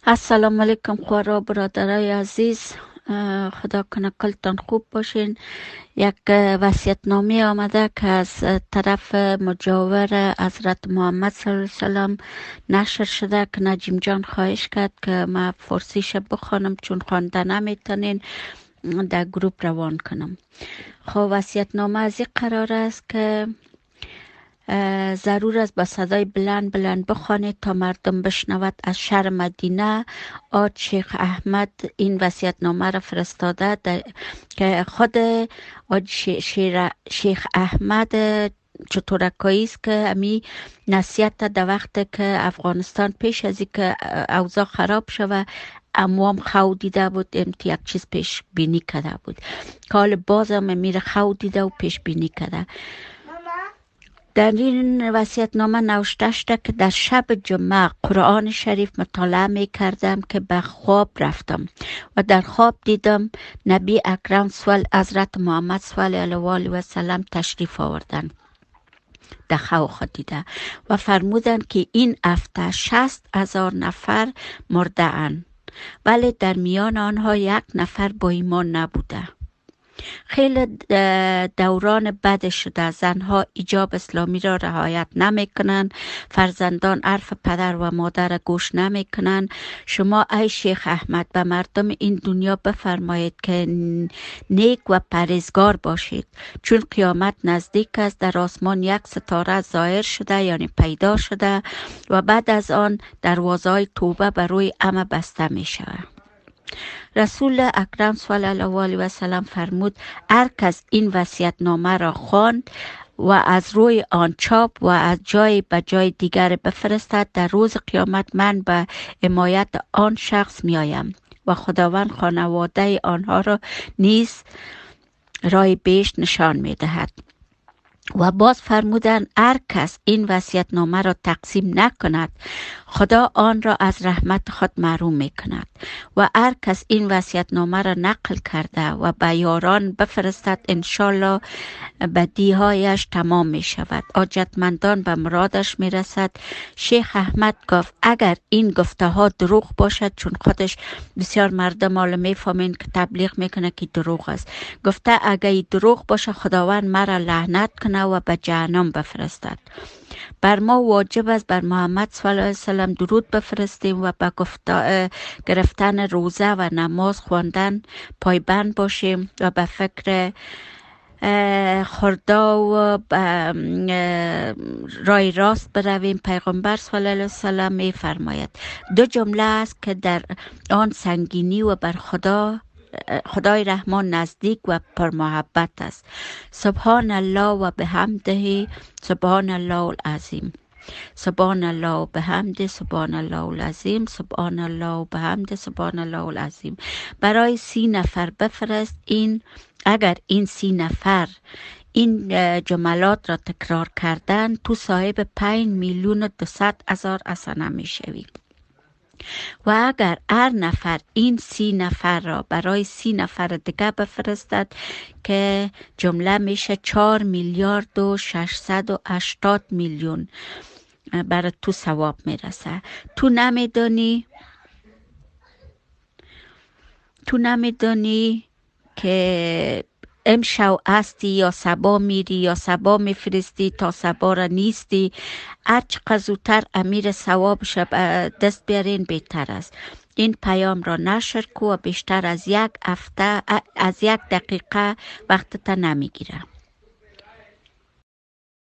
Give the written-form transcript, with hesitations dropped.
السلام علیکم خورا برادرای عزیز. خدا کنه کلتان خوب باشین. یک وصیت‌نامه آمده که از طرف مجاور حضرت محمد صلی الله علیه وسلم نشر شده که نجیم جان خواهش کرد که ما فارسیش بخوانم چون خوانده نمیتونین در گروپ روان کنم. خب وصیت‌نامه از این قرار است که ضرور است با صدای بلند بلند بخوانید تا مردم بشنود. از شهر مدینه آج شیخ احمد این وصیت‌نامه را فرستاده که خود آج شیخ احمد چطورکایی است که امی نصیحت در وقت که افغانستان پیش از اینکه اوضاع خراب شود اموام خو دیده بود، یک چیز پیش بینی کرده بود که حال باز هم میره خو دیده و پیش بینی کرده. در این وصیت‌نامه نوشته شده که در شب جمعه قرآن شریف مطالعه می کردم که به خواب رفتم و در خواب دیدم نبی اکرم حضرت محمد صلی الله علیه و سلم تشریف آوردند در خواب خود دیده و فرمودند که این هفته 60,000 نفر مرده اند ولی در میان آنها یک نفر با ایمان نبوده. خیلی دوران بد شده، زنها حجاب اسلامی را رعایت نمی کنند، فرزندان حرف پدر و مادر گوش نمی کنند. شما ای شیخ احمد به مردم این دنیا بفرمایید که نیک و پرهیزگار باشید چون قیامت نزدیک است. در آسمان یک ستاره ظاهر شده یعنی پیدا شده و بعد از آن دروازه‌های توبه بر روی همه بسته می شود. رسول اکرم صلی الله علیه و سلم فرمود هر کس این وصیت‌نامه را خواند و از روی آن چاپ و از جای به جای دیگر بفرستد، در روز قیامت من به حمایت آن شخص میآیم و خداوند خانواده آنها را نیز راه بهشت نشان میدهد. و باز فرمودند هر کس این وصیت‌نامه را تقسیم نکند خدا آن را از رحمت خود محروم می کند و هر کس این وصیت‌نامه را نقل کرده و به یاران بفرستد انشالله بدیهایش تمام می شود، حاجتمندان به مرادش می رسد. شیخ احمد گفت اگر این گفته ها دروغ باشد، چون خودش بسیار مردم حالا می فهمین که تبلیغ میکنه که دروغ است، گفته اگر این دروغ باشه خداوند مرا لعنت کنه و به جهنم بفرستد. بر ما واجب است بر محمد صلی الله علیه وسلم درود بفرستیم و به گرفتن روزه و نماز خواندن پایبند باشیم و به فکر خوردا و رای راست برویم. پیغمبر صلی الله علیه وسلم می فرماید دو جمله است که در آن سنگینی و بر خدای رحمان نزدیک و پر محبت است: سبحان الله و بحمده سبحان الله العظیم، سبحان الله و بحمده سبحان الله العظیم، سبحان الله و بحمده سبحان الله العظیم. برای 30 نفر بفرست. اگر این 30 نفر این جملات را تکرار کردن تو صاحب 5,200,000 حسنه می شوی. و اگر هر نفر این 30 نفر را برای 30 نفر دیگه بفرستد که جمله میشه 4,680,000,000 برای تو ثواب میرسه. تو نمیدانی که امشو هستی یا صبا میری یا صبا میفرستی تا صبا را نیستی. هرچقدر زودتر امیر ثوابش دست بیارین بهتر است. این پیام را نشر کو و بیشتر از 1 دقیقه وقتت نمیگیره.